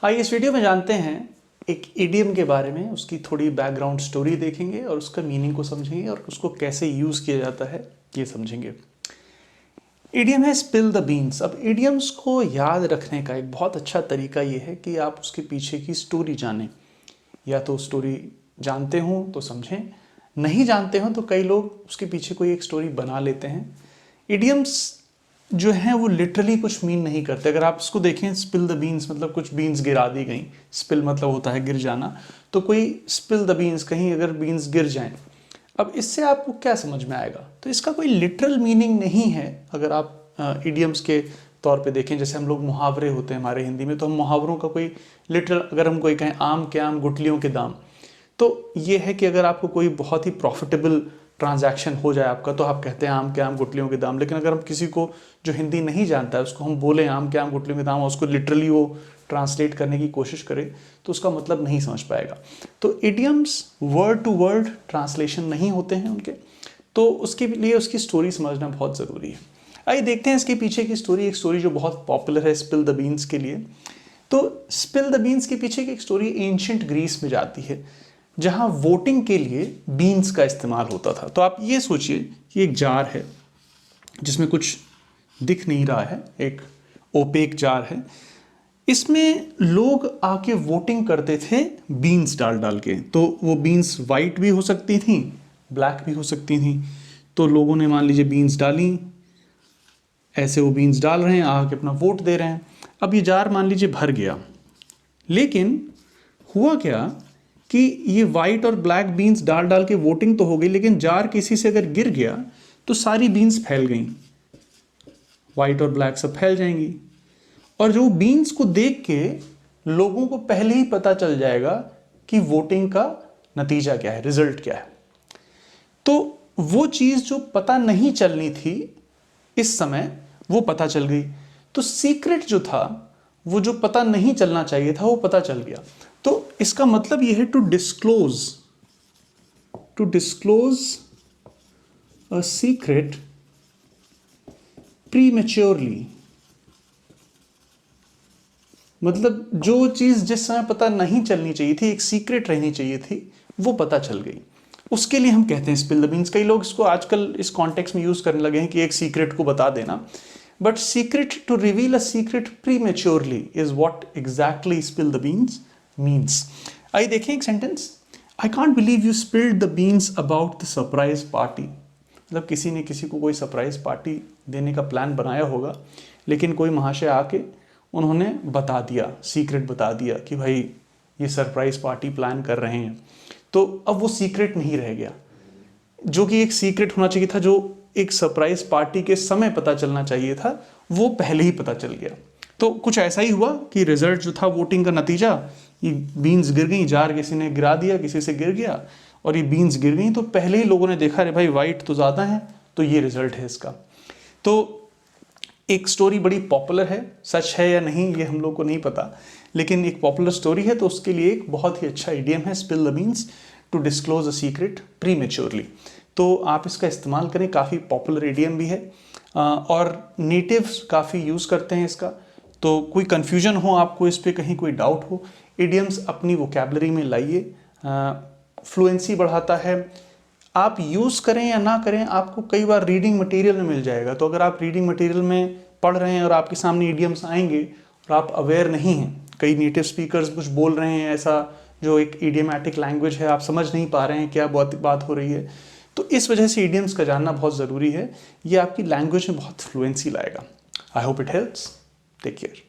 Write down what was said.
आइए इस वीडियो में जानते हैं एक इडियम के बारे में, उसकी थोड़ी बैकग्राउंड स्टोरी देखेंगे और उसका मीनिंग को समझेंगे और उसको कैसे यूज़ किया जाता है ये समझेंगे। इडियम है स्पिल द बीन्स। अब इडियम्स को याद रखने का एक बहुत अच्छा तरीका ये है कि आप उसके पीछे की स्टोरी जानें, या तो स्टोरी जानते हो तो समझें, नहीं जानते हो तो कई लोग उसके पीछे कोई एक स्टोरी बना लेते हैं। इडियम्स जो हैं वो लिटरली कुछ मीन नहीं करते। अगर आप इसको देखें, स्पिल द बीन्स मतलब कुछ बीन्स गिरा दी गई, स्पिल मतलब होता है गिर जाना, तो कोई स्पिल द बीन्स, कहीं अगर बीन्स गिर जाएं, अब इससे आपको क्या समझ में आएगा? तो इसका कोई लिटरल मीनिंग नहीं है। अगर आप इडियम्स के तौर पे देखें, जैसे हम लोग मुहावरे होते हैं हमारे हिंदी में, तो हम मुहावरों का कोई लिटरल, अगर हम कोई कहें आम के आम गुठलियों के दाम, तो ये है कि अगर आपको कोई बहुत ही प्रॉफिटेबल ट्रांजैक्शन हो जाए आपका, तो आप कहते हैं आम के आम गुठलियों के दाम। लेकिन अगर हम किसी को जो हिंदी नहीं जानता है उसको हम बोलें आम के आम गुठलियों के दाम और उसको लिटरली वो ट्रांसलेट करने की कोशिश करें, तो उसका मतलब नहीं समझ पाएगा। तो idioms word to word translation नहीं होते हैं उनके, तो उसके लिए उसकी स्टोरी समझना बहुत ज़रूरी है। आइए देखते हैं इसके पीछे की स्टोरी, एक स्टोरी जो बहुत पॉपुलर है स्पिल द बीन्स के लिए। तो स्पिल द बीन्स के पीछे की एक स्टोरी एंशिएंट ग्रीस में जाती है, जहां वोटिंग के लिए बीन्स का इस्तेमाल होता था। तो आप ये सोचिए कि एक जार है जिसमें कुछ दिख नहीं रहा है, एक ओपेक जार है, इसमें लोग आके वोटिंग करते थे बीन्स डाल डाल के। तो वो बीन्स वाइट भी हो सकती थी, ब्लैक भी हो सकती थी। तो लोगों ने मान लीजिए बीन्स डाली, ऐसे वो बीन्स डाल रहे हैं, आके अपना वोट दे रहे हैं। अब ये जार मान लीजिए भर गया, लेकिन हुआ क्या कि ये वाइट और ब्लैक बीन्स डाल डाल के वोटिंग तो हो गई, लेकिन जार किसी से अगर गिर गया तो सारी बीन्स फैल गई, वाइट और ब्लैक सब फैल जाएंगी। और जो बीन्स को देख के लोगों को पहले ही पता चल जाएगा कि वोटिंग का नतीजा क्या है, रिजल्ट क्या है। तो वो चीज़ जो पता नहीं चलनी थी इस समय, वो पता चल गई। तो सीक्रेट जो था, वो जो पता नहीं चलना चाहिए था, वो पता चल गया। तो इसका मतलब यह है to disclose a secret prematurely. मतलब जो चीज जिस समय पता नहीं चलनी चाहिए थी, एक सीक्रेट रहनी चाहिए थी, वो पता चल गई, उसके लिए हम कहते हैं स्पिल द बीन्स। कई लोग इसको आजकल इस कॉन्टेक्स्ट में यूज करने लगे हैं कि एक सीक्रेट को बता देना, but secret, to reveal a secret prematurely is what exactly spill the beans means. आइए देखें एक sentence. I can't believe you spilled the beans about the surprise party. मतलब किसी ने किसी को कोई सरप्राइज पार्टी देने का प्लान बनाया होगा, लेकिन कोई महाशय आके उन्होंने बता दिया, सीक्रेट बता दिया कि भाई ये सरप्राइज पार्टी प्लान कर रहे हैं। तो अब वो सीक्रेट नहीं रह गया, जो कि एक सीक्रेट होना चाहिए था, जो एक सरप्राइज पार्टी के समय पता चलना चाहिए था, वो पहले ही पता चल गया। तो कुछ ऐसा ही हुआ कि रिजल्ट जो था, वोटिंग का नतीजा, ये बीन्स गिर गई, जार किसी ने गिरा दिया, किसी से गिर गया और ये बीन्स गिर गई, तो पहले ही लोगों ने देखा अरे भाई वाइट तो ज़्यादा है, तो ये रिजल्ट है इसका। तो एक स्टोरी बड़ी पॉपुलर है, सच है या नहीं ये हम लोग को नहीं पता, लेकिन एक पॉपुलर स्टोरी है, तो उसके लिए एक बहुत ही अच्छा इडियम है spill the beans, to disclose a secret prematurely. तो आप इसका इस्तेमाल करें, काफ़ी पॉपुलर इडियम भी है और नेटिव्स काफ़ी यूज़ करते हैं इसका। तो कोई कन्फ्यूजन हो आपको इस पर, कहीं कोई डाउट हो, इडियम्स अपनी वोकैबलरी में लाइए, फ्लुएंसी बढ़ाता है। आप यूज़ करें या ना करें, आपको कई बार रीडिंग मटेरियल में मिल जाएगा। तो अगर आप रीडिंग मटेरियल में पढ़ रहे हैं और आपके सामने इडियम्स आएंगे और आप अवेयर नहीं हैं, कई नेटिव स्पीकर्स कुछ बोल रहे हैं ऐसा जो एक इडियमैटिक लैंग्वेज है, आप समझ नहीं पा रहे हैं क्या बात हो रही है, तो इस वजह से इडियम्स का जानना बहुत ज़रूरी है। ये आपकी लैंग्वेज में बहुत फ्लुएंसी लाएगा। I hope it helps. Take care.